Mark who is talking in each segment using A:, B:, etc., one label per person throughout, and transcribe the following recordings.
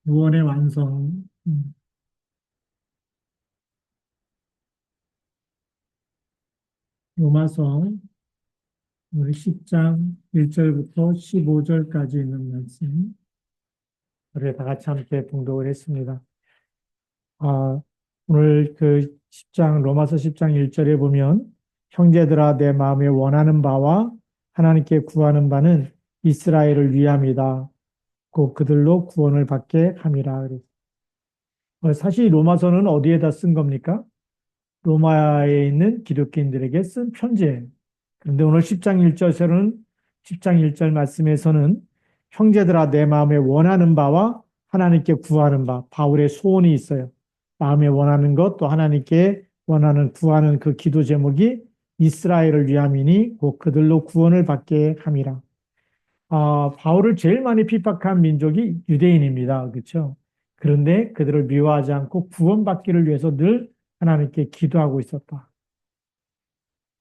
A: 구원의 완성. 로마서 우리 10장 1절부터 15절까지 있는 말씀. 우리 다 같이 함께 봉독을 했습니다. 오늘 그 10장, 로마서 10장 1절에 보면 형제들아 내 마음에 원하는 바와 하나님께 구하는 바는 이스라엘을 위함이다. 곧 그들로 구원을 받게 함이라. 사실 로마서는 어디에다 쓴 겁니까? 로마에 있는 기독교인들에게 쓴 편지예요. 그런데 오늘 10장 1절에서는 10장 1절 말씀에서는 형제들아 내 마음에 원하는 바와 하나님께 구하는 바, 바울의 소원이 있어요. 마음에 원하는 것, 또 하나님께 원하는 구하는 그 기도 제목이 이스라엘을 위함이니 곧 그들로 구원을 받게 함이라. 바울을 제일 많이 핍박한 민족이 유대인입니다. 그렇죠? 그런데 그들을 미워하지 않고 구원받기를 위해서 늘 하나님께 기도하고 있었다.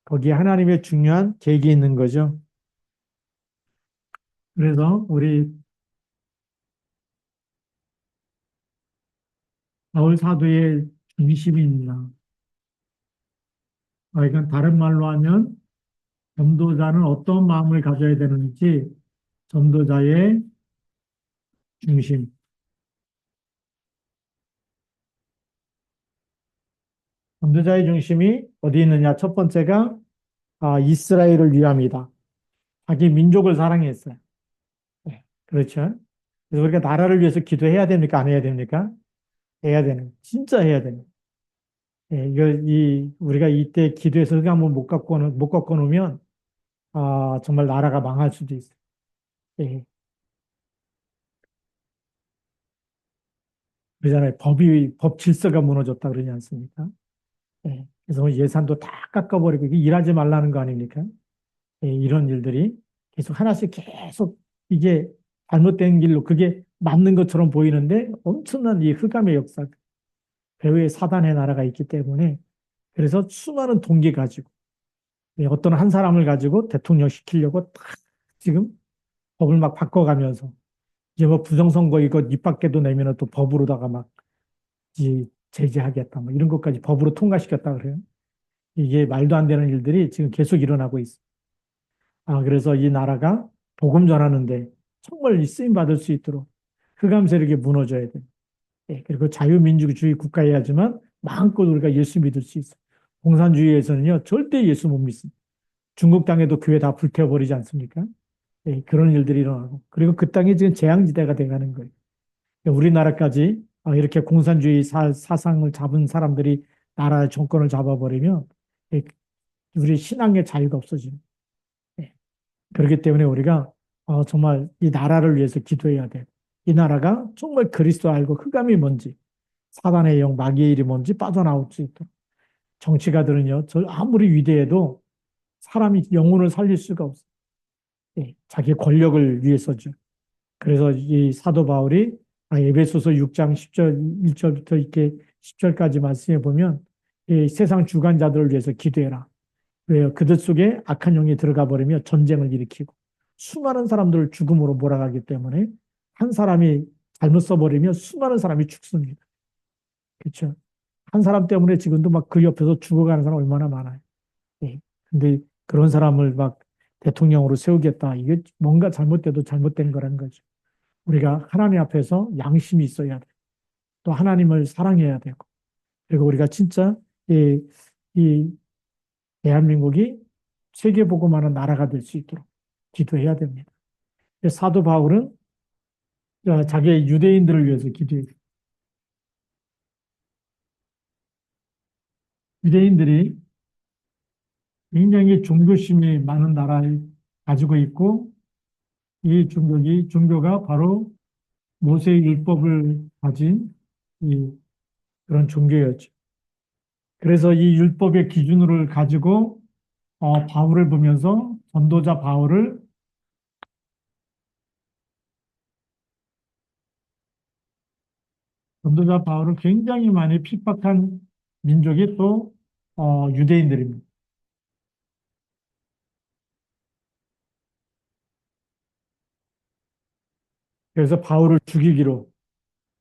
A: 거기에 하나님의 중요한 계획이 있는 거죠. 그래서 우리 바울 사도의 중심입니다. 그러니까 다른 말로 하면 전도자는 어떤 마음을 가져야 되는지 전도자의 중심. 전도자의 중심이 어디 있느냐? 첫 번째가 이스라엘을 위함이다. 자기 민족을 사랑했어요. 네, 그렇죠. 그래서 우리가 나라를 위해서 기도해야 됩니까? 안 해야 됩니까? 해야 되는, 진짜 해야 되는. 예, 우리가 이때 기도해서 흑암을 못 갖고 놓으면, 정말 나라가 망할 수도 있어요. 예, 그러잖아요. 법 질서가 무너졌다 그러지 않습니까? 예, 그래서 예산도 다 깎아버리고, 이게 일하지 말라는 거 아닙니까? 예, 이런 일들이 계속 하나씩 계속 이게 잘못된 길로 그게 맞는 것처럼 보이는데 엄청난 이 흑암의 역사, 배후에 사단의 나라가 있기 때문에 그래서 수많은 동기 가지고 예, 어떤 한 사람을 가지고 대통령 시키려고 딱 지금 법을 막 바꿔가면서 이제 뭐 부정선거 이거 입 밖에도 내면은 또 법으로다가 막 제재하겠다 뭐 이런 것까지 법으로 통과시켰다 그래요. 이게 말도 안 되는 일들이 지금 계속 일어나고 있어. 그래서 이 나라가 복음 전하는데 정말 이 쓰임 받을 수 있도록 흑암 세력이 무너져야 돼. 예, 그리고 자유민주주의 국가여야지만 마음껏 우리가 예수 믿을 수 있어. 공산주의에서는요 절대 예수 못 믿습니다. 중국 땅에도 교회 다 불태워버리지 않습니까? 예, 그런 일들이 일어나고. 그리고 그 땅이 지금 재앙지대가 돼가는 거예요. 우리나라까지 이렇게 공산주의 사상을 잡은 사람들이 나라의 정권을 잡아버리면 예, 우리 신앙의 자유가 없어지는. 예, 그렇기 때문에 우리가 정말 이 나라를 위해서 기도해야 돼요. 이 나라가 정말 그리스도 알고 흑암이 뭔지, 사단의 영, 마귀의 일이 뭔지 빠져나올 수 있도록. 정치가들은요, 저 아무리 위대해도 사람이 영혼을 살릴 수가 없어요. 예, 자기 권력을 위해서죠. 그래서 이 사도 바울이 에베소서 6장 10절, 1절부터 이렇게 10절까지 말씀해 보면 이 세상 주관자들을 위해서 기도해라. 왜요? 그들 속에 악한 영이 들어가 버리며 전쟁을 일으키고 수많은 사람들을 죽음으로 몰아가기 때문에 한 사람이 잘못 써버리면 수많은 사람이 죽습니다. 그렇죠? 한 사람 때문에 지금도 막 그 옆에서 죽어가는 사람 얼마나 많아요. 예. 근데 그런 사람을 막 대통령으로 세우겠다. 이게 뭔가 잘못돼도 잘못된 거라는 거죠. 우리가 하나님 앞에서 양심이 있어야 돼. 또 하나님을 사랑해야 되고. 그리고 우리가 진짜 이 대한민국이 세계보고만한 나라가 될 수 있도록 기도해야 됩니다. 사도 바울은 자기의 유대인들을 위해서 기도해요. 유대인들이 굉장히 종교심이 많은 나라를 가지고 있고 이 종교가 바로 모세의 율법을 가진 그런 종교였죠. 그래서 이 율법의 기준을 가지고 바울을 보면서 전도자 바울을 굉장히 많이 핍박한 민족이 또 유대인들입니다. 그래서 바울을 죽이기로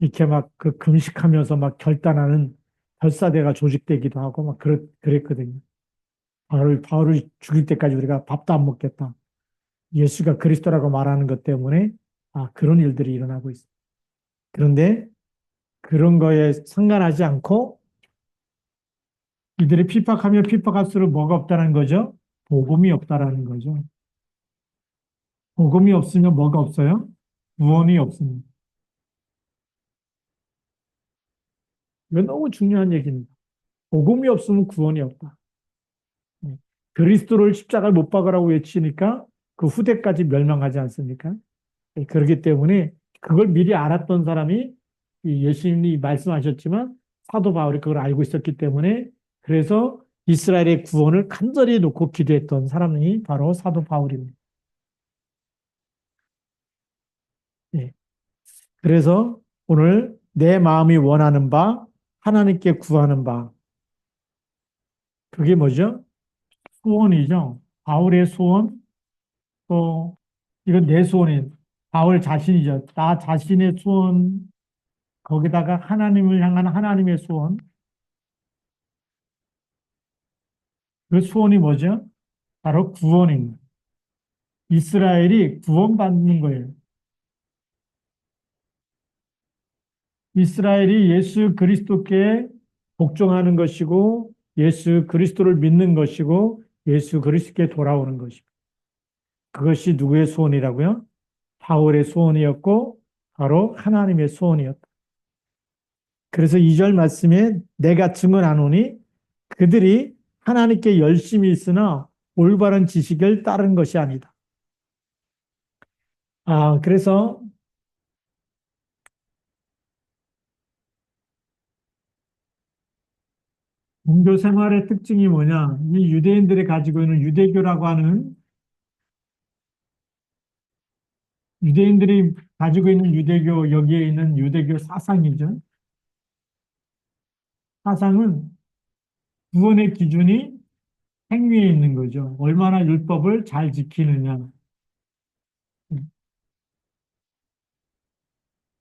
A: 이렇게 막 그 금식하면서 막 결단하는 결사대가 조직되기도 하고 막 그랬거든요. 바울을 죽일 때까지 우리가 밥도 안 먹겠다. 예수가 그리스도라고 말하는 것 때문에 그런 일들이 일어나고 있어요. 그런데 그런 거에 상관하지 않고 이들이 핍박하며 핍박할수록 뭐가 없다는 거죠? 복음이 없다라는 거죠. 복음이 없으면 뭐가 없어요? 구원이 없습니다. 이건 너무 중요한 얘기입니다. 복음이 없으면 구원이 없다. 네. 그리스도를 십자가에 못 박으라고 외치니까 그 후대까지 멸망하지 않습니까? 네, 그렇기 때문에 그걸 미리 알았던 사람이 이 예수님이 말씀하셨지만 사도 바울이 그걸 알고 있었기 때문에 그래서 이스라엘의 구원을 간절히 놓고 기도했던 사람이 바로 사도 바울입니다. 네. 그래서 오늘 내 마음이 원하는 바 하나님께 구하는 바 그게 뭐죠? 소원이죠. 바울의 소원 또 이건 내 소원인 바울 자신이죠. 나 자신의 소원 거기다가 하나님을 향한 하나님의 소원 그 소원이 뭐죠? 바로 구원입니다. 이스라엘이 구원받는 거예요. 이스라엘이 예수 그리스도께 복종하는 것이고 예수 그리스도를 믿는 것이고 예수 그리스도께 돌아오는 것이고 그것이 누구의 소원이라고요? 바울의 소원이었고 바로 하나님의 소원이었다. 그래서 2절 말씀에 내가 증언하노니 그들이 하나님께 열심히 있으나 올바른 지식을 따른 것이 아니다. 그래서 종교 생활의 특징이 뭐냐? 이 유대인들이 가지고 있는 유대교라고 하는 유대인들이 가지고 있는 유대교 여기에 있는 유대교 사상이죠. 사상은 구원의 기준이 행위에 있는 거죠. 얼마나 율법을 잘 지키느냐.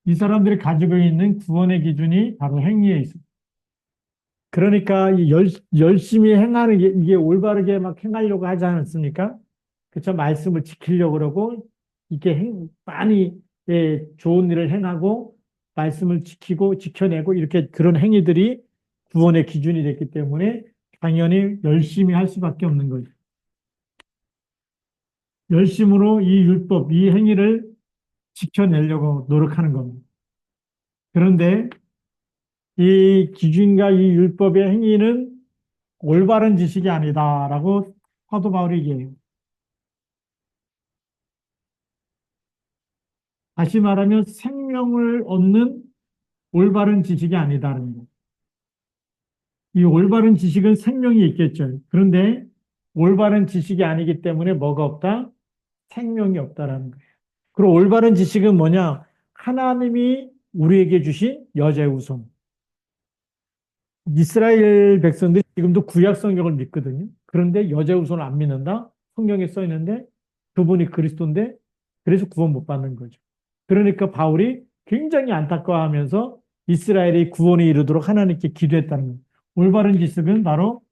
A: 이 사람들이 가지고 있는 구원의 기준이 바로 행위에 있습니다. 그러니까 열심히 행하는 게 이게 올바르게 막 행하려고 하지 않습니까? 그쵸? 말씀을 지키려고 그러고 이게 많이 좋은 일을 행하고 말씀을 지키고 지켜내고 이렇게 그런 행위들이 구원의 기준이 됐기 때문에 당연히 열심히 할 수밖에 없는 거죠. 열심으로 이 율법, 이 행위를 지켜내려고 노력하는 겁니다. 그런데 이 기준과 이 율법의 행위는 올바른 지식이 아니다라고 사도 바울이 얘기해요. 다시 말하면 생명을 얻는 올바른 지식이 아니다는 거. 이 올바른 지식은 생명이 있겠죠. 그런데 올바른 지식이 아니기 때문에 뭐가 없다? 생명이 없다라는 거예요. 그리고 올바른 지식은 뭐냐? 하나님이 우리에게 주신 여재우송. 이스라엘 백성들이 지금도 구약 성경을 믿거든요. 그런데 여재우손을 안 믿는다? 성경에 써 있는데 그분이 그리스도인데 그래서 구원 못 받는 거죠. 그러니까 바울이 굉장히 안타까워하면서 이스라엘이 구원에 이르도록 하나님께 기도했다는 거예요. 올바른 지식은 바로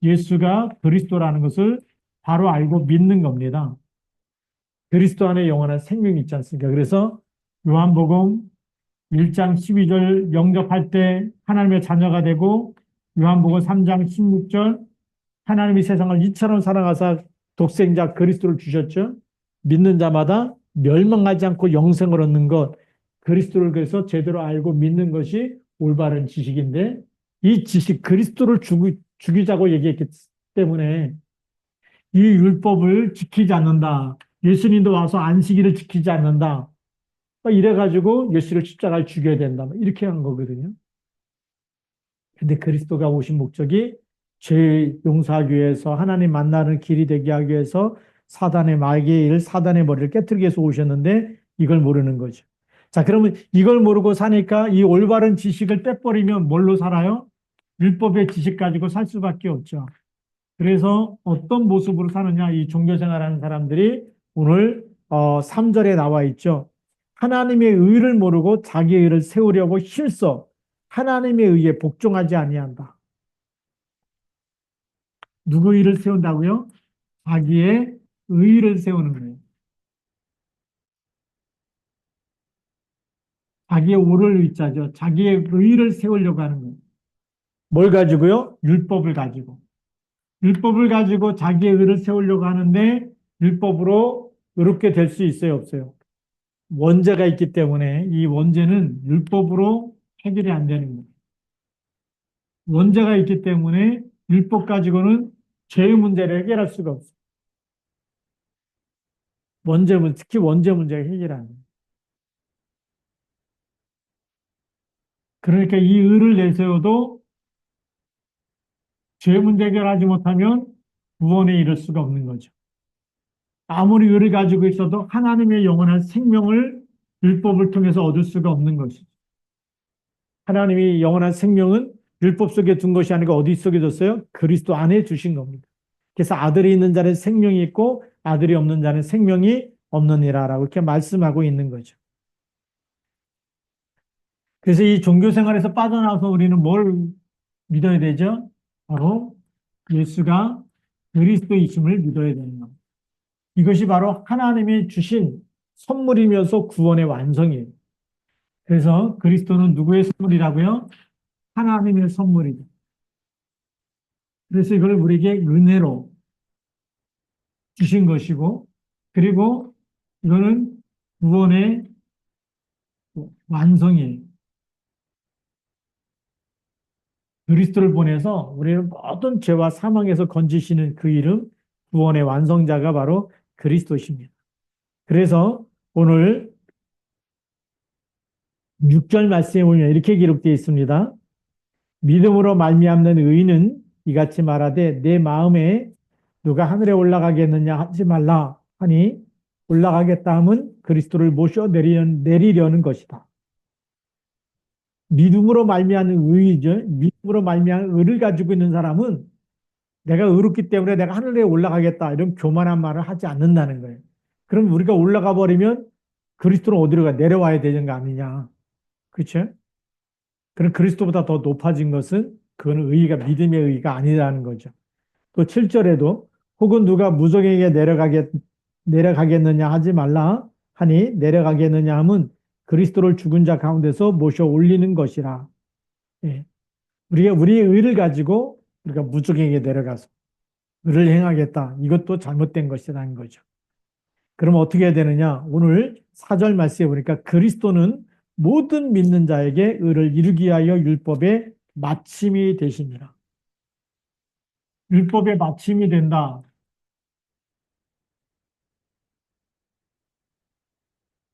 A: 예수가 그리스도라는 것을 바로 알고 믿는 겁니다. 그리스도 안에 영원한 생명이 있지 않습니까? 그래서 요한복음 1장 12절 영접할 때 하나님의 자녀가 되고 요한복음 3장 16절 하나님이 세상을 이처럼 사랑하사 독생자 그리스도를 주셨죠. 믿는 자마다 멸망하지 않고 영생을 얻는 것 그리스도를 그래서 제대로 알고 믿는 것이 올바른 지식인데 이 지식 그리스도를 죽이자고 얘기했기 때문에 이 율법을 지키지 않는다. 예수님도 와서 안식일을 지키지 않는다. 이래가지고 예수를 십자가에 죽여야 된다. 이렇게 한 거거든요. 근데 그리스도가 오신 목적이 죄 용서하기 위해서 하나님 만나는 길이 되게 하기 위해서 사단의 마귀의 사단의 머리를 깨뜨리기 위해서 오셨는데 이걸 모르는 거죠. 자, 그러면 이걸 모르고 사니까 이 올바른 지식을 빼버리면 뭘로 살아요? 율법의 지식 가지고 살 수밖에 없죠. 그래서 어떤 모습으로 사느냐 이 종교생활하는 사람들이 오늘 3절에 나와 있죠. 하나님의 의를 모르고 자기의 의를 세우려고 힘써 하나님의 의에 복종하지 아니한다. 누구 의를 세운다고요? 자기의 의를 세우는 거예요. 자기의 오를 의자죠. 자기의 의를 세우려고 하는 거예요. 뭘 가지고요? 율법을 가지고. 율법을 가지고 자기의 의를 세우려고 하는데 율법으로 의롭게 될 수 있어요, 없어요? 원죄가 있기 때문에 이 원죄는 율법으로 해결이 안 되는 거예요. 원죄가 있기 때문에 율법 가지고는 죄의 문제를 해결할 수가 없어요. 특히 원죄 문제가 해결하는 거예요. 그러니까 이 의를 내세워도 죄 문제 해결하지 못하면 구원에 이를 수가 없는 거죠. 아무리 의를 가지고 있어도 하나님의 영원한 생명을 율법을 통해서 얻을 수가 없는 것이죠. 하나님이 영원한 생명은 율법 속에 둔 것이 아니고 어디 속에 뒀어요? 그리스도 안에 주신 겁니다. 그래서 아들이 있는 자는 생명이 있고 아들이 없는 자는 생명이 없느니라라고 이렇게 말씀하고 있는 거죠. 그래서 이 종교 생활에서 빠져나와서 우리는 뭘 믿어야 되죠? 바로 예수가 그리스도이심을 믿어야 되는 겁니다. 이것이 바로 하나님이 주신 선물이면서 구원의 완성이에요. 그래서 그리스도는 누구의 선물이라고요? 하나님의 선물이죠. 그래서 이걸 우리에게 은혜로 주신 것이고, 그리고 이거는 구원의 완성이에요. 그리스도를 보내서 우리는 모든 죄와 사망에서 건지시는 그 이름, 구원의 완성자가 바로 그리스도십니다. 그래서 오늘 6절 말씀에 보면 이렇게 기록되어 있습니다. 믿음으로 말미암는 의인은 이같이 말하되 내 마음에 누가 하늘에 올라가겠느냐 하지 말라 하니 올라가겠다 함은 그리스도를 모셔 내리려는 것이다. 믿음으로 말미암는 의이죠. 믿음으로 말미암는 의를 가지고 있는 사람은 내가 의롭기 때문에 내가 하늘에 올라가겠다 이런 교만한 말을 하지 않는다는 거예요. 그럼 우리가 올라가 버리면 그리스도는 어디로 가? 내려와야 되는 거 아니냐. 그렇죠? 그럼 그리스도보다 더 높아진 것은 그거는 의의가 믿음의 의의가 아니라는 거죠. 또 7절에도 혹은 누가 무적에게 내려가겠느냐 하지 말라 하니 내려가겠느냐 함은 그리스도를 죽은 자 가운데서 모셔 올리는 것이라. 예. 우리가 우리의 의를 가지고 우리가 무적에게 내려가서 의를 행하겠다. 이것도 잘못된 것이라는 거죠. 그럼 어떻게 해야 되느냐? 오늘 4절 말씀에 보니까 그리스도는 모든 믿는 자에게 의를 이루기 위하여 율법의 마침이 되십니다. 율법의 마침이 된다.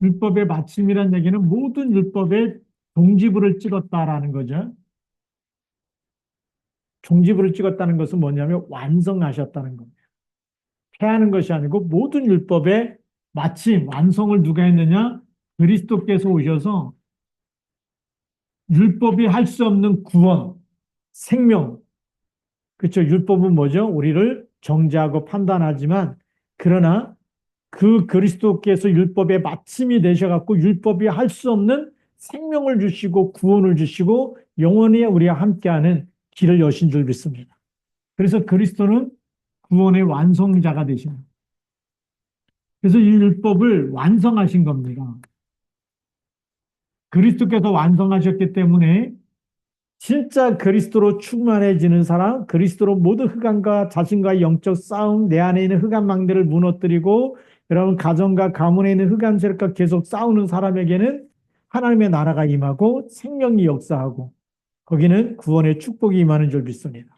A: 율법의 마침이란 얘기는 모든 율법의 종지부를 찍었다라는 거죠. 종지부를 찍었다는 것은 뭐냐면 완성하셨다는 겁니다. 폐하는 것이 아니고 모든 율법의 마침, 완성을 누가 했느냐? 그리스도께서 오셔서 율법이 할 수 없는 구원, 생명. 그렇죠. 율법은 뭐죠? 우리를 정죄하고 판단하지만 그러나 그 그리스도께서 율법의 마침이 되셔갖고 율법이 할 수 없는 생명을 주시고 구원을 주시고 영원히 우리와 함께하는 길을 여신 줄 믿습니다. 그래서 그리스도는 구원의 완성자가 되십니다. 그래서 이 율법을 완성하신 겁니다. 그리스도께서 완성하셨기 때문에 진짜 그리스도로 충만해지는 사람, 그리스도로 모든 흑암과 자신과의 영적 싸움, 내 안에 있는 흑암망대를 무너뜨리고 여러분 가정과 가문에 있는 흑암 세력과 계속 싸우는 사람에게는 하나님의 나라가 임하고 생명이 역사하고 거기는 구원의 축복이 임하는 줄 믿습니다.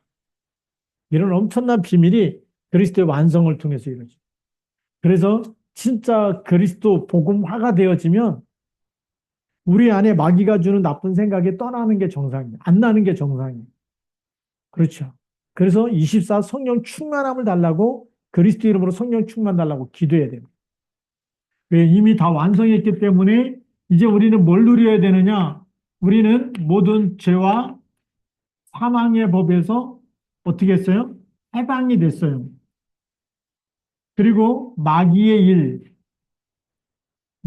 A: 이런 엄청난 비밀이 그리스도의 완성을 통해서 이루어집니다. 그래서 진짜 그리스도 복음화가 되어지면 우리 안에 마귀가 주는 나쁜 생각이 떠나는 게 정상이에요. 안 나는 게 정상이에요. 그렇죠. 그래서 24 성령 충만함을 달라고 그리스도 이름으로 성령 충만 달라고 기도해야 됩니다. 왜? 이미 다 완성했기 때문에 이제 우리는 뭘 누려야 되느냐? 우리는 모든 죄와 사망의 법에서 어떻게 했어요? 해방이 됐어요. 그리고 마귀의 일,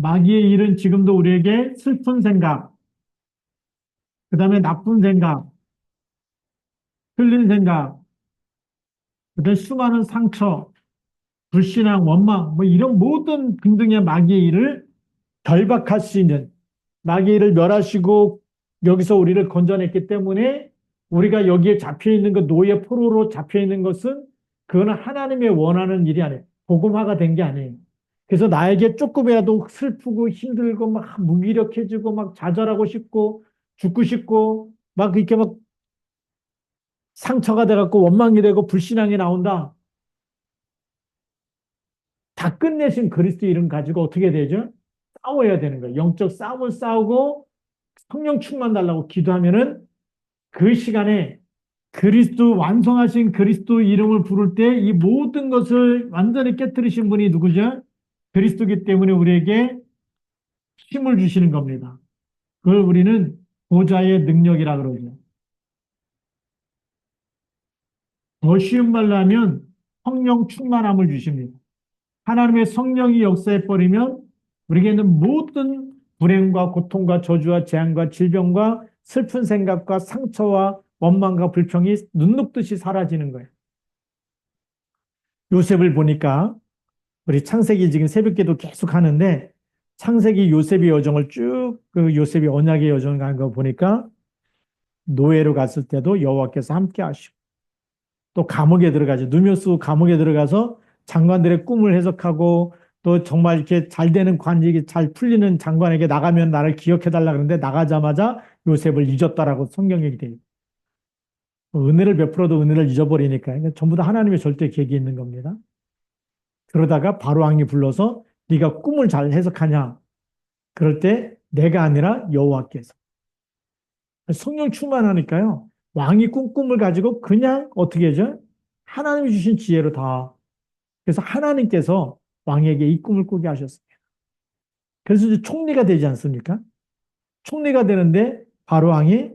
A: 마귀의 일은 지금도 우리에게 슬픈 생각, 그 다음에 나쁜 생각, 틀린 생각, 그 다음에 수많은 상처, 불신앙, 원망, 뭐 이런 모든 등등의 마귀의 일을 결박할 수 있는 마귀의 일을 멸하시고 여기서 우리를 건져냈기 때문에 우리가 여기에 잡혀 있는 것, 노예 포로로 잡혀 있는 것은 그거는 하나님의 원하는 일이 아니에요. 복음화가 된 게 아니에요. 그래서 나에게 조금이라도 슬프고 힘들고 막 무기력해지고 막 좌절하고 싶고 죽고 싶고 막 이렇게 막 상처가 돼갖고 원망이 되고 불신앙이 나온다. 다 끝내신 그리스도 이름 가지고 어떻게 되죠? 싸워야 되는 거예요. 영적 싸움을 싸우고 성령 충만 달라고 기도하면은 그 시간에 그리스도 완성하신 그리스도 이름을 부를 때 이 모든 것을 완전히 깨뜨리신 분이 누구죠? 그리스도기 때문에 우리에게 힘을 주시는 겁니다. 그걸 우리는 보좌의 능력이라 그러죠. 더 쉬운 말로 하면 성령 충만함을 주십니다. 하나님의 성령이 역사해 버리면 우리에게는 모든 불행과 고통과 저주와 재앙과 질병과 슬픈 생각과 상처와 원망과 불평이 눈 녹듯이 사라지는 거예요. 요셉을 보니까 우리 창세기 지금 새벽기도 계속 하는데 창세기 요셉의 여정을 쭉 그 요셉이 언약의 여정을 간 거 보니까 노예로 갔을 때도 여호와께서 함께 하시고 또 감옥에 들어가죠. 누명쓰고 감옥에 들어가서 장관들의 꿈을 해석하고 또 정말 이렇게 잘 되는 관직이 잘 풀리는 장관에게 나가면 나를 기억해 달라 그러는데 나가자마자 요셉을 잊었다라고 성경 얘기 돼요. 은혜를 베풀어도 은혜를 잊어버리니까 그러니까 전부 다 하나님의 절대 계획이 있는 겁니다. 그러다가 바로 왕이 불러서 네가 꿈을 잘 해석하냐? 그럴 때 내가 아니라 여호와께서 성령 충만하니까요. 왕이 꿈을 가지고 그냥 어떻게 하죠? 하나님이 주신 지혜로 다 그래서 하나님께서 왕에게 이 꿈을 꾸게 하셨습니다. 그래서 이제 총리가 되지 않습니까? 총리가 되는데 바로 왕이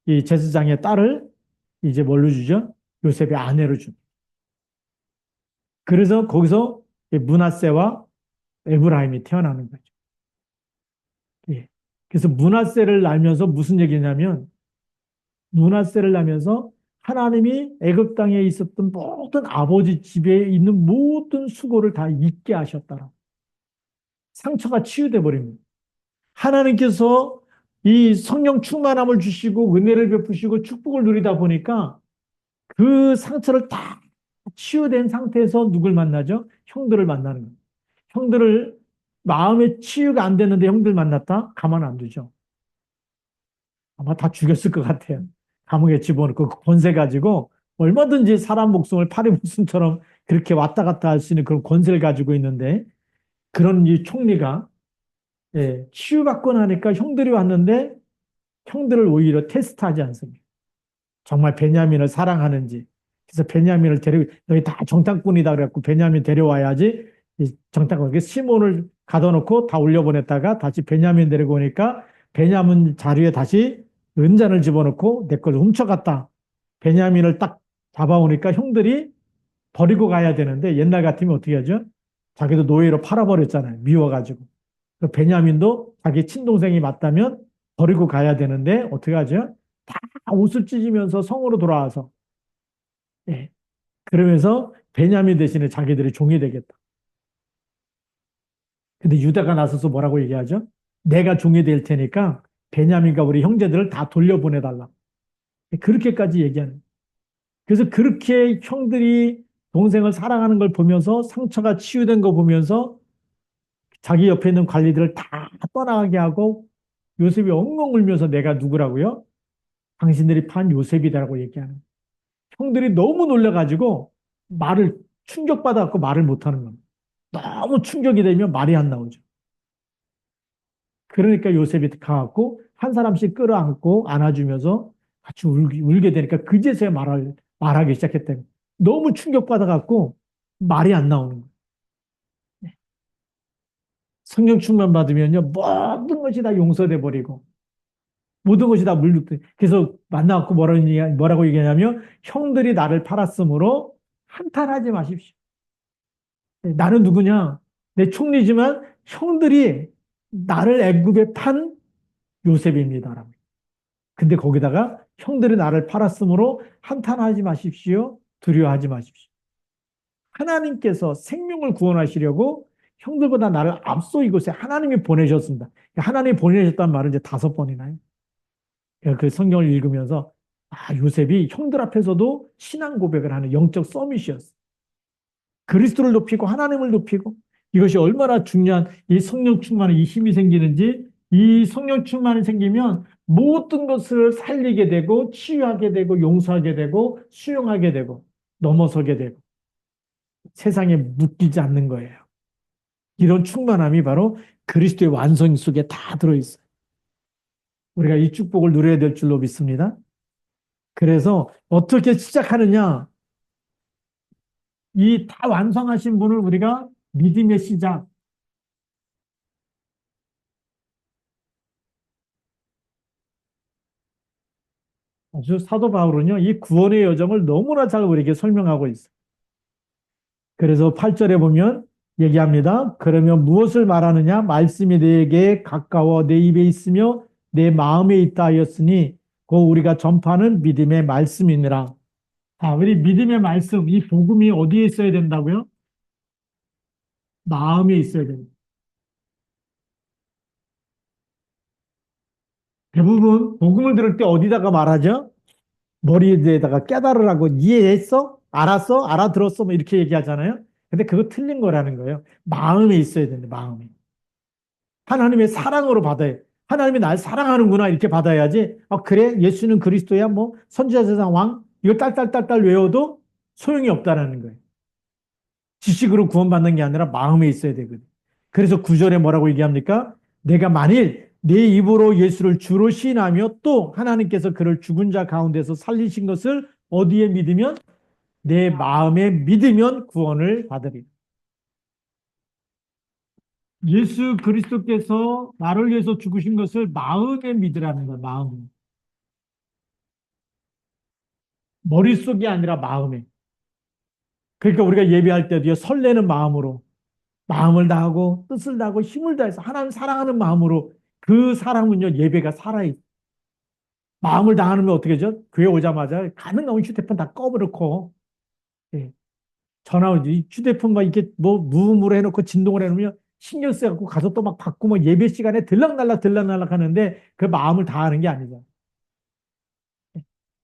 A: 이 제사장의 딸을 이제 뭘로 주죠? 요셉의 아내로 줍니다. 그래서 거기서 므낫세와 에브라임이 태어나는 거죠. 예. 그래서 므낫세를 낳으면서 무슨 얘기냐면 므낫세를 낳으면서 하나님이 애굽 땅에 있었던 모든 아버지 집에 있는 모든 수고를 다 잊게 하셨다라. 상처가 치유돼 버립니다. 하나님께서 이 성령 충만함을 주시고 은혜를 베푸시고 축복을 누리다 보니까 그 상처를 다 치유된 상태에서 누굴 만나죠? 형들을 만나는 거예요. 형들을 마음의 치유가 안 됐는데 형들 만났다? 가만 안 두죠. 아마 다 죽였을 것 같아요. 감옥에 집어넣고 그 권세 가지고 얼마든지 사람 목숨을 파리 목숨처럼 그렇게 왔다 갔다 할 수 있는 그런 권세를 가지고 있는데 그런 이 총리가 치유받고 나니까 형들이 왔는데 형들을 오히려 테스트하지 않습니다. 정말 베냐민을 사랑하는지. 그래서 베냐민을 데리고 여기 다 정탐꾼이다 그래갖고 베냐민 데려와야지 정탐꾼 시몬을 가둬놓고 다 올려보냈다가 다시 베냐민 데리고 오니까 베냐민 자리에 다시 은잔을 집어넣고 내 걸 훔쳐갔다. 베냐민을 딱 잡아오니까 형들이 버리고 가야 되는데 옛날 같으면 어떻게 하죠? 자기도 노예로 팔아버렸잖아요. 미워가지고. 그 베냐민도 자기 친동생이 맞다면 버리고 가야 되는데 어떻게 하죠? 다 옷을 찢으면서 성으로 돌아와서 예. 그러면서 베냐민 대신에 자기들이 종이 되겠다. 근데 유다가 나서서 뭐라고 얘기하죠? 내가 종이 될 테니까 베냐민과 우리 형제들을 다 돌려보내달라. 그렇게까지 얘기하는. 그래서 그렇게 형들이 동생을 사랑하는 걸 보면서 상처가 치유된 거 보면서 자기 옆에 있는 관리들을 다 떠나가게 하고 요셉이 엉엉 울면서 내가 누구라고요? 당신들이 판 요셉이다라고 얘기하는. 형들이 너무 놀라가지고 말을 충격받아갖고 말을 못하는 겁니다. 너무 충격이 되면 말이 안 나오죠. 그러니까 요셉이 가갖고 한 사람씩 끌어안고 안아주면서 같이 울게 되니까 그제서야 말하기 시작했대요. 너무 충격받아갖고 말이 안 나오는 거예요. 성령 충만 받으면요 모든 것이 다 용서돼 버리고 모든 것이 다 물룩돼. 그래서 만나갖고 뭐라고 얘기하냐면 형들이 나를 팔았으므로 한탄하지 마십시오. 나는 누구냐? 내 총리지만 형들이 나를 애굽에 판 요셉입니다라고. 근데 거기다가 형들이 나를 팔았으므로 한탄하지 마십시오. 두려워하지 마십시오. 하나님께서 생명을 구원하시려고 형들보다 나를 앞서 이곳에 하나님이 보내셨습니다. 하나님이 보내셨다는 말은 이제 5번이나요. 그 성경을 읽으면서 요셉이 형들 앞에서도 신앙 고백을 하는 영적 서밋이었어요. 그리스도를 높이고 하나님을 높이고 이것이 얼마나 중요한 이 성령 충만의 이 힘이 생기는지 이 성령 충만이 생기면 모든 것을 살리게 되고 치유하게 되고 용서하게 되고 수용하게 되고 넘어서게 되고 세상에 묶이지 않는 거예요. 이런 충만함이 바로 그리스도의 완성 속에 다 들어있어요. 우리가 이 축복을 누려야 될 줄로 믿습니다. 그래서 어떻게 시작하느냐? 이 다 완성하신 분을 우리가 믿음의 시작, 아주 사도 바울은요, 이 구원의 여정을 너무나 잘 우리에게 설명하고 있어요. 그래서 8절에 보면 얘기합니다. 그러면 무엇을 말하느냐? 말씀이 내게 가까워 내 입에 있으며 내 마음에 있다 하였으니 그 우리가 전파하는 믿음의 말씀이니라. 우리 믿음의 말씀, 이 복음이 어디에 있어야 된다고요? 마음에 있어야 됩니다. 대부분 복음을 들을 때 어디다가 말하죠? 머리에다가 깨달으라고 이해했어? 알았어? 알아들었어? 뭐 이렇게 얘기하잖아요. 근데 그거 틀린 거라는 거예요. 마음에 있어야 되는데, 마음에. 하나님의 사랑으로 받아야 돼. 하나님이 날 사랑하는구나 이렇게 받아야지. 그래? 예수는 그리스도야? 뭐 선지자 세상 왕? 이거 딸딸딸딸 외워도 소용이 없다라는 거예요. 지식으로 구원받는 게 아니라 마음에 있어야 되거든. 그래서 9절에 뭐라고 얘기합니까? 내가 만일 내 입으로 예수를 주로 시인하며 또 하나님께서 그를 죽은 자 가운데서 살리신 것을 어디에 믿으면? 내 마음에 믿으면 구원을 받으리라. 예수 그리스도께서 나를 위해서 죽으신 것을 마음에 믿으라는 거야, 마음에. 머릿속이 아니라 마음에. 그러니까 우리가 예배할 때도요, 설레는 마음으로, 마음을 다하고, 뜻을 다하고, 힘을 다해서 하나님 사랑하는 마음으로 그 사랑은요, 예배가 살아있어. 마음을 다하면 어떻게 하죠? 교회 오자마자 가능하면 휴대폰 다 꺼버리고, 예. 전화 오지. 휴대폰 막 이렇게 뭐 무음으로 해놓고 진동을 해놓으면 신경 쓰여갖고 가서 또 막 받고 뭐 예배 시간에 들락날락 하는데 그 마음을 다하는 게 아니죠.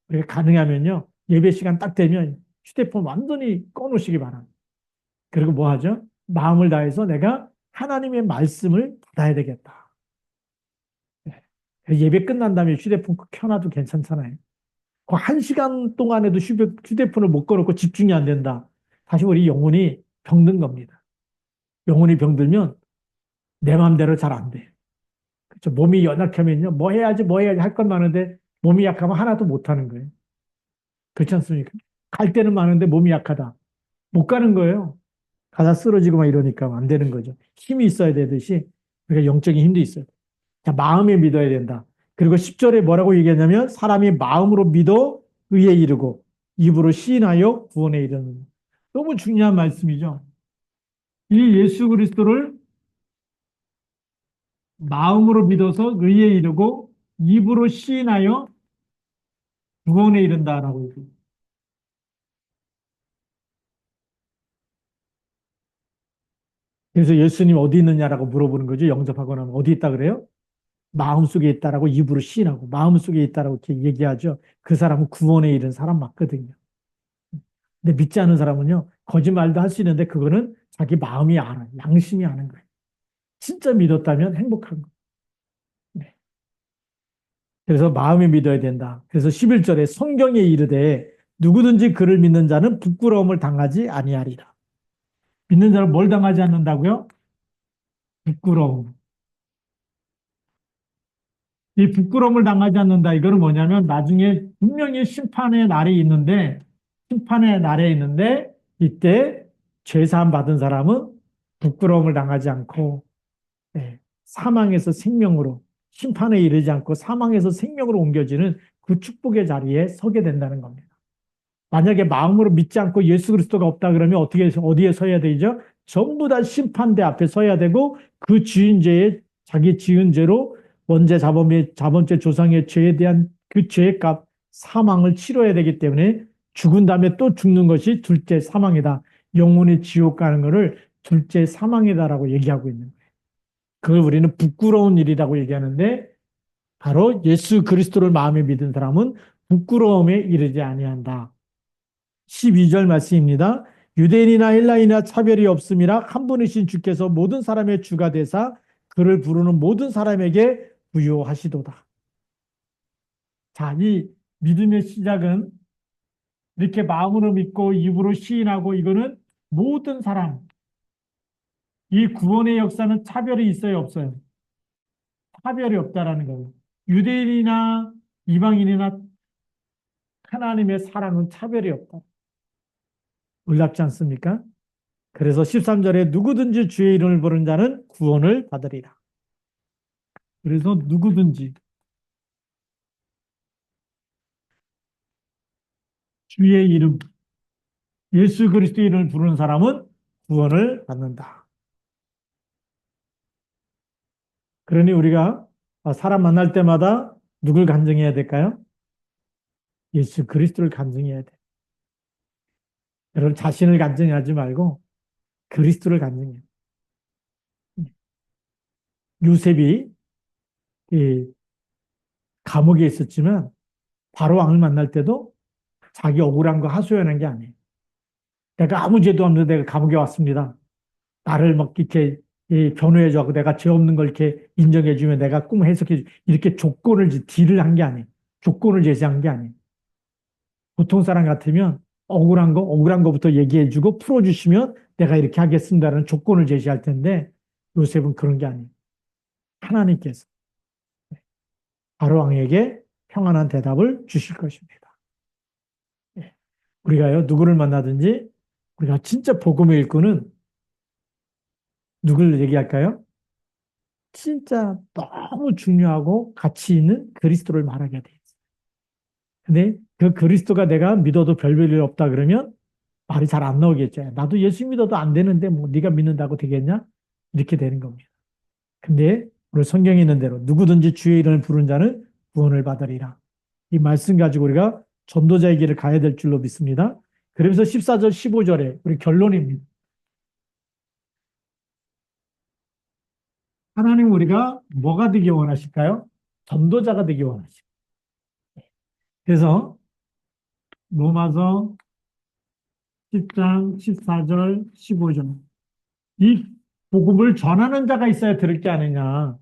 A: 우리가 가능하면요. 예배 시간 딱 되면 휴대폰 완전히 꺼놓으시기 바랍니다. 그리고 뭐 하죠? 마음을 다해서 내가 하나님의 말씀을 받아야 되겠다. 예배 끝난 다음에 휴대폰 켜놔도 괜찮잖아요. 그 1시간 동안에도 휴대폰을 못 꺼놓고 집중이 안 된다. 다시 우리 영혼이 병든 겁니다. 영혼이 병들면 내 마음대로 잘 안 돼. 그렇죠? 몸이 연약하면요. 뭐 해야지 할 건 많은데 몸이 약하면 하나도 못 하는 거예요. 그렇지 않습니까? 갈 때는 많은데 몸이 약하다. 못 가는 거예요. 가다 쓰러지고 막 이러니까 안 되는 거죠. 힘이 있어야 되듯이 우리가 영적인 힘도 있어요. 자, 마음에 믿어야 된다. 그리고 10절에 뭐라고 얘기했냐면 사람이 마음으로 믿어 의에 이르고 입으로 시인하여 구원에 이르는. 너무 중요한 말씀이죠. 이 예수 그리스도를 마음으로 믿어서 의에 이르고 입으로 시인하여 구원에 이른다라고 얘기해요. 그래서 예수님 어디 있느냐라고 물어보는 거죠. 영접하고 나면 어디 있다 그래요? 마음속에 있다라고 입으로 시인하고 마음속에 있다라고 이렇게 얘기하죠. 그 사람은 구원에 이른 사람 맞거든요. 근데 믿지 않은 사람은요. 거짓말도 할 수 있는데 그거는 자기 마음이 알아요. 양심이 아는 거예요. 진짜 믿었다면 행복한 거예요. 네. 그래서 마음에 믿어야 된다. 그래서 11절에 성경에 이르되 누구든지 그를 믿는 자는 부끄러움을 당하지 아니하리라. 믿는 자는 뭘 당하지 않는다고요? 부끄러움. 이 부끄러움을 당하지 않는다. 이거는 뭐냐면 나중에 분명히 심판의 날에 있는데 이때 죄사함 받은 사람은 부끄러움을 당하지 않고 사망에서 생명으로 심판에 이르지 않고 사망에서 생명으로 옮겨지는 그 축복의 자리에 서게 된다는 겁니다. 만약에 마음으로 믿지 않고 예수 그리스도가 없다 그러면 어디에 서야 되죠? 전부 다 심판대 앞에 서야 되고 그 주인제의 자기 지은 죄로 원죄 자범죄 조상의 죄에 대한 그 죄의 값, 사망을 치러야 되기 때문에 죽은 다음에 또 죽는 것이 둘째 사망이다. 영혼의 지옥 가는 것을 둘째 사망이다라고 얘기하고 있는 거예요. 그걸 우리는 부끄러운 일이라고 얘기하는데 바로 예수 그리스도를 마음에 믿은 사람은 부끄러움에 이르지 아니한다. 12절 말씀입니다. 유대인이나 헬라인이나 차별이 없음이라 한 분이신 주께서 모든 사람의 주가 되사 그를 부르는 모든 사람에게 부요하시도다. 자, 이 믿음의 시작은 이렇게 마음으로 믿고 입으로 시인하고 이거는 모든 사람, 이 구원의 역사는 차별이 있어요, 없어요? 차별이 없다라는 거예요. 유대인이나 이방인이나 하나님의 사랑은 차별이 없다. 놀랍지 않습니까? 그래서 13절에 누구든지 주의 이름을 부르는 자는 구원을 받으리라. 그래서 누구든지 주의 이름, 예수 그리스도의 이름을 부르는 사람은 구원을 받는다. 그러니 우리가 사람 만날 때마다 누굴 간증해야 될까요? 예수 그리스도를 간증해야 돼. 여러분 자신을 간증하지 말고 그리스도를 간증해요. 요셉이 이 감옥에 있었지만 바로 왕을 만날 때도 자기 억울한 거 하소연한 게 아니에요. 내가 아무 죄도 없는데 내가 감옥에 왔습니다. 나를 막 이렇게 변호해줘. 내가 죄 없는 걸 이렇게 인정해주면 내가 꿈 해석해줘. 이렇게 딜을 한 게 아니에요. 조건을 제시한 게 아니에요. 보통 사람 같으면 억울한 거부터 얘기해주고 풀어주시면 내가 이렇게 하겠습니다라는 조건을 제시할 텐데 요셉은 그런 게 아니에요. 하나님께서 바로 왕에게 평안한 대답을 주실 것입니다. 우리가요, 누구를 만나든지 우리가 진짜 복음의 일꾼은 누구를 얘기할까요? 진짜 너무 중요하고 가치 있는 그리스도를 말하게 돼 있어요. 근데 그 그리스도가 내가 믿어도 별별 없다 그러면 말이 잘 안 나오겠죠. 나도 예수 믿어도 안 되는데 뭐 네가 믿는다고 되겠냐? 이렇게 되는 겁니다. 근데 우리 성경에 있는 대로 누구든지 주의 이름을 부른 자는 구원을 받으리라. 이 말씀 가지고 우리가 전도자의 길을 가야 될 줄로 믿습니다. 그러면서 14절, 15절에 우리 결론입니다. 하나님 우리가 뭐가 되기 원하실까요? 전도자가 되기 원하십니다. 그래서 로마서 10장 14절 15절 이 복음을 전하는 자가 있어야 들을 게 아니냐.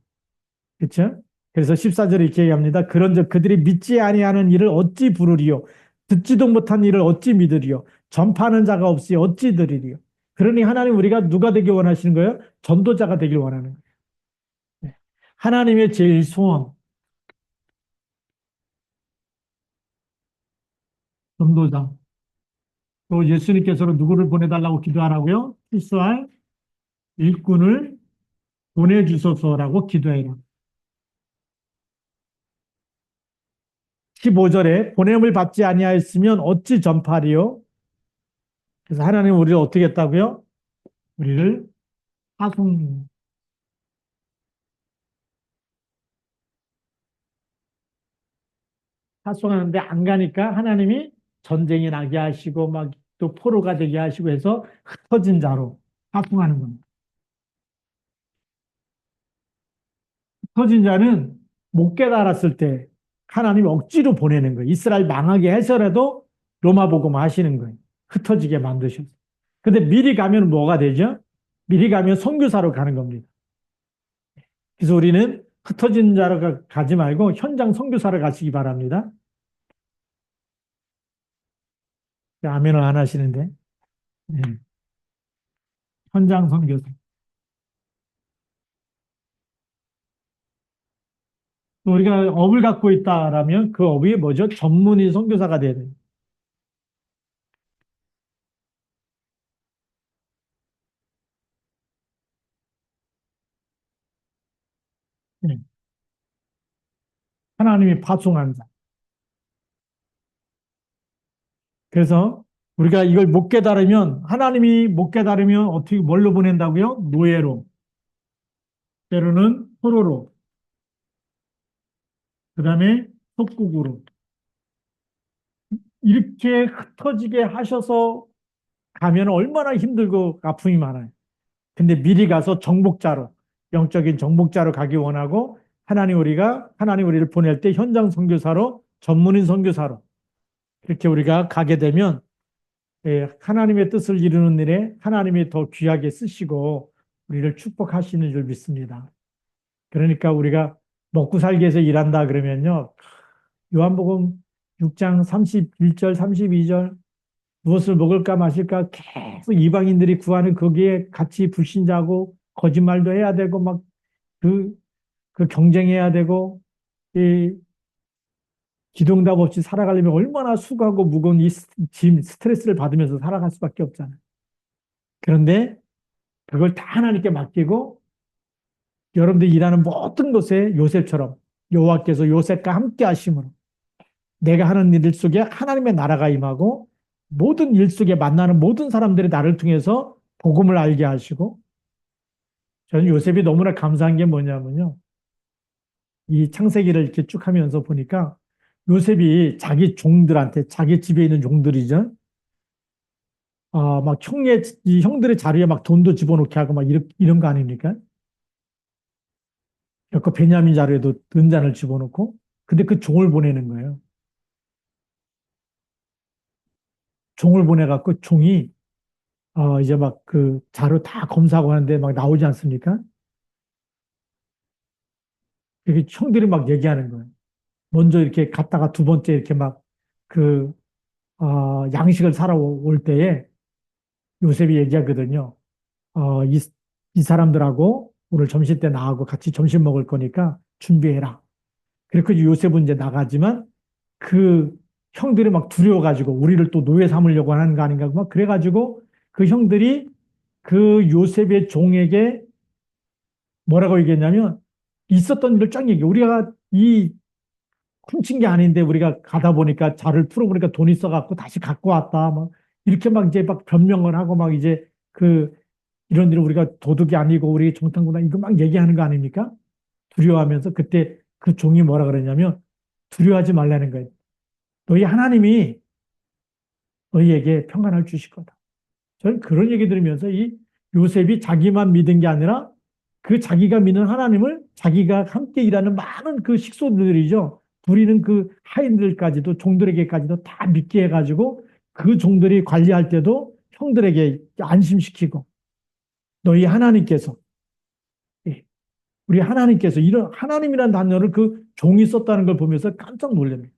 A: 그렇죠? 그래서 14절에 이렇게 얘기합니다. 그런즉 그들이 믿지 아니하는 일을 어찌 부르리요? 듣지도 못한 일을 어찌 믿으리요? 전파하는 자가 없이 어찌 들으리요? 그러니 하나님 우리가 누가 되길 원하시는 거예요? 전도자가 되길 원하는 거예요. 네. 하나님의 제일 소원, 전도자. 또 예수님께서는 누구를 보내달라고 기도하라고요? 필수할 일꾼을 보내주소서라고 기도해라. 15절에 보냄을 받지 아니하였으면 어찌 전파리요? 그래서 하나님 우리를 어떻게 했다고요? 우리를 파송, 파송하는데 안 가니까 하나님이 전쟁이 나게 하시고 막 또 포로가 되게 하시고 해서 흩어진 자로 파송하는 겁니다. 흩어진 자는 못 깨달았을 때 하나님이 억지로 보내는 거예요. 이스라엘 망하게 해서라도 로마 복음 하시는 거예요. 흩어지게 만드셔서. 근데 미리 가면 뭐가 되죠? 미리 가면 선교사로 가는 겁니다. 그래서 우리는 흩어진 자로 가지 말고 현장 선교사로 가시기 바랍니다. 아멘을 안 하시는데. 네. 현장 선교사. 우리가 업을 갖고 있다라면 그 업이 뭐죠? 전문의 선교사가 돼야 돼요. 네. 하나님이 파송한 자. 그래서 우리가 이걸 못 깨달으면 하나님이 못 깨달으면 어떻게 뭘로 보낸다고요? 노예로. 때로는 포로로, 그 다음에 속국으로 이렇게 흩어지게 하셔서 가면 얼마나 힘들고 아픔이 많아요. 근데 미리 가서 정복자로, 영적인 정복자로 가기 원하고 하나님 우리를 보낼 때 현장 선교사로, 전문인 선교사로 이렇게 우리가 가게 되면 하나님의 뜻을 이루는 일에 하나님이 더 귀하게 쓰시고 우리를 축복하시는 줄 믿습니다. 그러니까 우리가 먹고 살기 위해서 일한다 그러면요. 요한복음 6장 31절, 32절 무엇을 먹을까 마실까 계속 이방인들이 구하는 거기에 같이 불신자고 거짓말도 해야 되고 막 그, 그 경쟁해야 되고 이 기동답 없이 살아가려면 얼마나 수고하고 무거운 이 짐, 스트레스를 받으면서 살아갈 수밖에 없잖아요. 그런데 그걸 다 하나님께 맡기고 여러분들이 일하는 모든 것에 요셉처럼 여호와께서 요셉과 함께 하심으로 내가 하는 일 속에 하나님의 나라가 임하고 모든 일 속에 만나는 모든 사람들이 나를 통해서 복음을 알게 하시고 저는 요셉이 너무나 감사한 게 뭐냐면요. 이 창세기를 이렇게 쭉 하면서 보니까 요셉이 자기 종들한테 자기 집에 있는 종들이죠. 막 이 형들의 자리에 막 돈도 집어넣게 하고 막 이런 거 아닙니까? 그 베냐민 자리에도 은잔을 집어넣고 근데 그 종을 보내는 거예요. 종을 보내갖고 종이 이제 막 그 자료 다 검사하고 하는데 막 나오지 않습니까? 이렇게 형들이 막 얘기하는 거예요. 먼저 이렇게 갔다가 두 번째 이렇게 막 그, 양식을 사러 올 때에 요셉이 얘기하거든요. 어, 이, 이 사람들하고 오늘 점심 때 나하고 같이 점심 먹을 거니까 준비해라. 그래서 요셉은 이제 나가지만 그 형들이 막 두려워가지고 우리를 또 노예 삼으려고 하는 거 아닌가 막 그래가지고 그 형들이 그 요셉의 종에게 뭐라고 얘기했냐면 있었던 일을 쫙 얘기해. 우리가 이 훔친 게 아닌데 우리가 가다 보니까 자를 풀어보니까 돈이 있어갖고 다시 갖고 왔다. 막 이렇게 막 이제 막 변명을 하고 막 이제 그 이런 일을 우리가 도둑이 아니고 우리 정탐구나 이거 막 얘기하는 거 아닙니까? 두려워하면서 그때 그 종이 뭐라 그러냐면 두려워하지 말라는 거예요. 너희 하나님이 너희에게 평안을 주실 거다. 저는 그런 얘기 들으면서 이 요셉이 자기만 믿은 게 아니라 그 자기가 믿는 하나님을 자기가 함께 일하는 많은 그 식소들이죠. 부리는 그 하인들까지도 종들에게까지도 다 믿게 해가지고 그 종들이 관리할 때도 형들에게 안심시키고 너희 하나님께서 예, 우리 하나님께서 이런 하나님이라는 단어를 그 종이 썼다는 걸 보면서 깜짝 놀랍니다.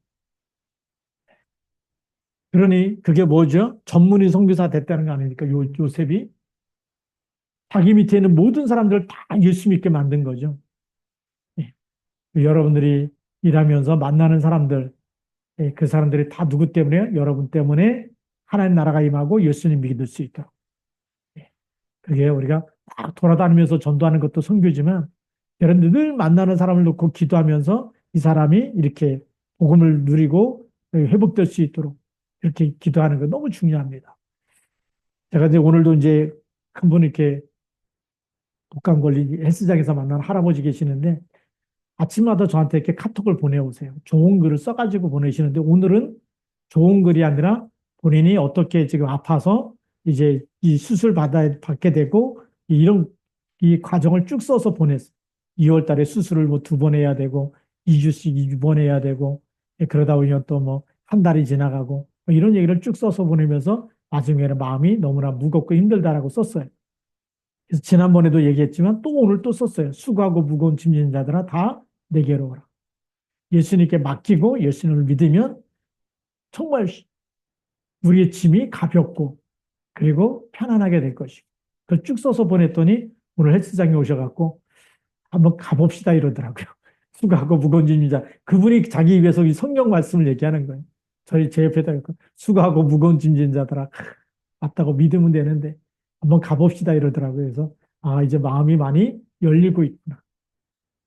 A: 그러니 그게 뭐죠? 전문의 선교사 됐다는 거 아닙니까? 요셉이 자기 밑에 있는 모든 사람들을 다 예수 믿게 만든 거죠. 예. 여러분들이 일하면서 만나는 사람들, 그 사람들이 다 누구 때문에? 여러분 때문에 하나님 나라가 임하고 예수님 믿을 수 있도록. 예. 그게 우리가 막 돌아다니면서 전도하는 것도 선교지만 여러분들 늘 만나는 사람을 놓고 기도하면서 이 사람이 이렇게 복음을 누리고 회복될 수 있도록 이렇게 기도하는 거 너무 중요합니다. 제가 이제 오늘도 이제 한 분 이렇게 독감 걸린 헬스장에서 만난 할아버지 계시는데 아침마다 저한테 이렇게 카톡을 보내오세요. 좋은 글을 써가지고 보내시는데 오늘은 좋은 글이 아니라 본인이 어떻게 지금 아파서 이제 이 수술 받게 되고 이런 이 과정을 쭉 써서 보냈어요. 2월 달에 수술을 뭐 2번 해야 되고 2주씩 2번 해야 되고 그러다 보면 또 뭐 한 달이 지나가고 뭐 이런 얘기를 쭉 써서 보내면서 나중에는 마음이 너무나 무겁고 힘들다라고 썼어요. 그래서 지난번에도 얘기했지만 또 오늘 또 썼어요. 수고하고 무거운 짐진 자들아 다 내게로 오라. 예수님께 맡기고 예수님을 믿으면 정말 우리의 짐이 가볍고 그리고 편안하게 될 것이고. 그걸 쭉 써서 보냈더니 오늘 헬스장에 오셔갖고 한번 가봅시다 이러더라고요. 수고하고 무거운 짐진 자. 그분이 자기 입에서 이 성경 말씀을 얘기하는 거예요. 저희 제 옆에다 수고하고 무거운 짐진 자들아 맞다고 믿으면 되는데 한번 가봅시다 이러더라고요. 그래서 이제 마음이 많이 열리고 있구나.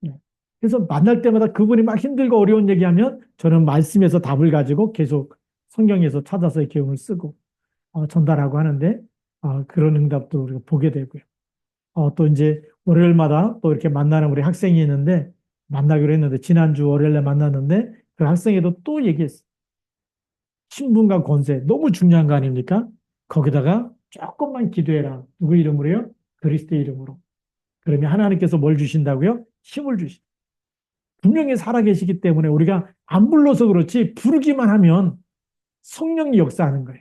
A: 네. 그래서 만날 때마다 그분이 막 힘들고 어려운 얘기하면 저는 말씀에서 답을 가지고 계속 성경에서 찾아서 이렇게 오늘 쓰고 전달하고 하는데 그런 응답도 우리가 보게 되고요. 또 이제 월요일마다 또 이렇게 만나는 우리 학생이 있는데 만나기로 했는데 지난주 월요일에 만났는데 그 학생에도 또 얘기했어. 신분과 권세 너무 중요한 거 아닙니까? 거기다가 조금만 기도해라. 누구 이름으로요? 그리스도의 이름으로. 그러면 하나님께서 뭘 주신다고요? 힘을 주시. 분명히 살아계시기 때문에 우리가 안 불러서 그렇지 부르기만 하면 성령이 역사하는 거예요.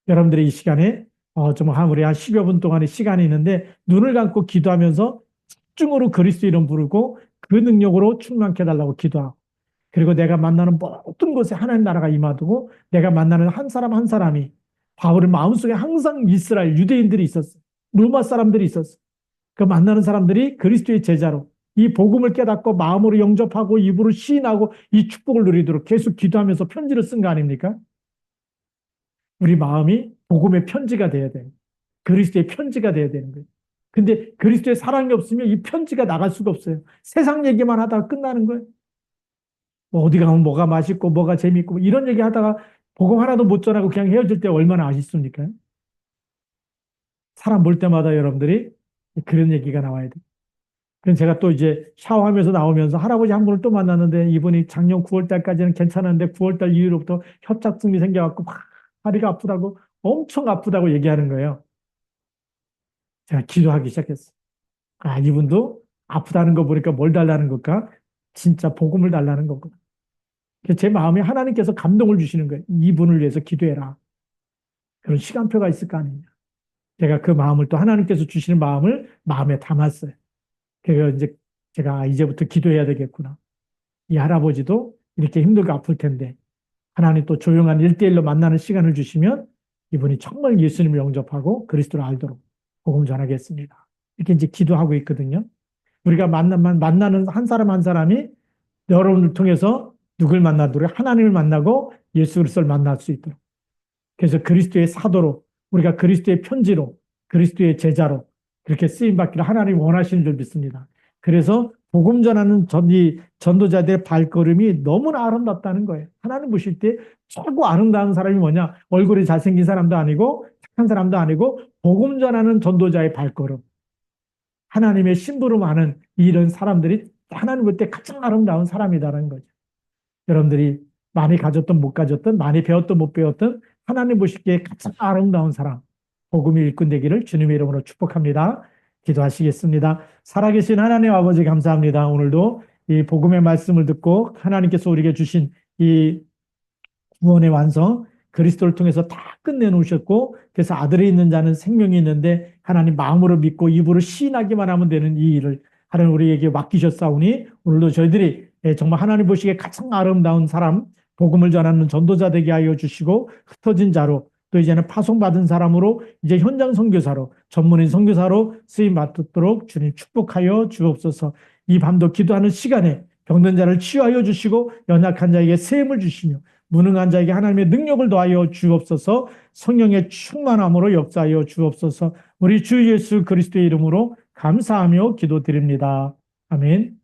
A: 여러분들이 이 시간에 우리 한 10여 분 동안의 시간이 있는데 눈을 감고 기도하면서 집중으로 그리스도 이름 부르고 그 능력으로 충만케 해달라고 기도하고 그리고 내가 만나는 모든 곳에 하나님 나라가 임하고 내가 만나는 한 사람 한 사람이 바울의 마음속에 항상 이스라엘 유대인들이 있었어. 로마 사람들이 있었어. 그 만나는 사람들이 그리스도의 제자로 이 복음을 깨닫고 마음으로 영접하고 입으로 시인하고 이 축복을 누리도록 계속 기도하면서 편지를 쓴 거 아닙니까? 우리 마음이 복음의 편지가 돼야 돼요. 그리스도의 편지가 돼야 되는 거예요. 근데 그리스도의 사랑이 없으면 이 편지가 나갈 수가 없어요. 세상 얘기만 하다가 끝나는 거예요. 뭐 어디 가면 뭐가 맛있고 뭐가 재밌고 뭐 이런 얘기 하다가 복음 하나도 못 전하고 그냥 헤어질 때 얼마나 아쉽습니까? 사람 볼 때마다 여러분들이 그런 얘기가 나와야 돼요. 그래서 제가 또 이제 샤워하면서 나오면서 할아버지 한 분을 또 만났는데 이분이 작년 9월 달까지는 괜찮았는데 9월 달 이후로부터 협착증이 생겨갖고 막 다리가 아프다고 엄청 아프다고 얘기하는 거예요. 제가 기도하기 시작했어요. 아, 이분도 아프다는 거 보니까 뭘 달라는 걸까? 진짜 복음을 달라는 거구나. 제 마음에 하나님께서 감동을 주시는 거예요. 이분을 위해서 기도해라. 그런 시간표가 있을 거 아니냐. 제가 그 마음을 또 하나님께서 주시는 마음을 마음에 담았어요. 그래서 이제 제가 이제부터 기도해야 되겠구나. 이 할아버지도 이렇게 힘들고 아플 텐데 하나님 또 조용한 일대일로 만나는 시간을 주시면 이분이 정말 예수님을 영접하고 그리스도를 알도록 복음 전하겠습니다. 이렇게 이제 기도하고 있거든요. 우리가 만나는 한 사람 한 사람이 여러분을 통해서 누굴 만나도록 하나님을 만나고 예수 그리스도를 만날 수 있도록. 그래서 그리스도의 사도로 우리가 그리스도의 편지로 그리스도의 제자로 그렇게 쓰임 받기를 하나님이 원하시는 줄 믿습니다. 그래서 복음 전하는 이 전도자들의 발걸음이 너무나 아름답다는 거예요. 하나님 보실 때 최고 아름다운 사람이 뭐냐? 얼굴이 잘생긴 사람도 아니고 착한 사람도 아니고 복음 전하는 전도자의 발걸음. 하나님의 심부름하는 이런 사람들이 하나님 볼 때 가장 아름다운 사람이다라는 거죠. 여러분들이 많이 가졌든 못 가졌든 많이 배웠든 못 배웠든 하나님 보시기에 가장 아름다운 사람 복음이 일꾼 되기를 주님의 이름으로 축복합니다. 기도하시겠습니다. 살아계신 하나님 아버지 감사합니다. 오늘도 이 복음의 말씀을 듣고 하나님께서 우리에게 주신 이 구원의 완성 그리스도를 통해서 다 끝내놓으셨고 그래서 아들이 있는 자는 생명이 있는데 하나님 마음으로 믿고 입으로 시인하기만 하면 되는 이 일을 하나님 우리에게 맡기셨사오니 오늘도 저희들이 정말 하나님 보시기에 가장 아름다운 사람 복음을 전하는 전도자 되게 하여 주시고 흩어진 자로 또 이제는 파송받은 사람으로 이제 현장 선교사로 전문인 선교사로 쓰임 받도록 주님 축복하여 주옵소서. 이 밤도 기도하는 시간에 병든 자를 치유하여 주시고 연약한 자에게 세임을 주시며 무능한 자에게 하나님의 능력을 더하여 주옵소서. 성령의 충만함으로 역사하여 주옵소서. 우리 주 예수 그리스도의 이름으로 감사하며 기도드립니다. 아멘.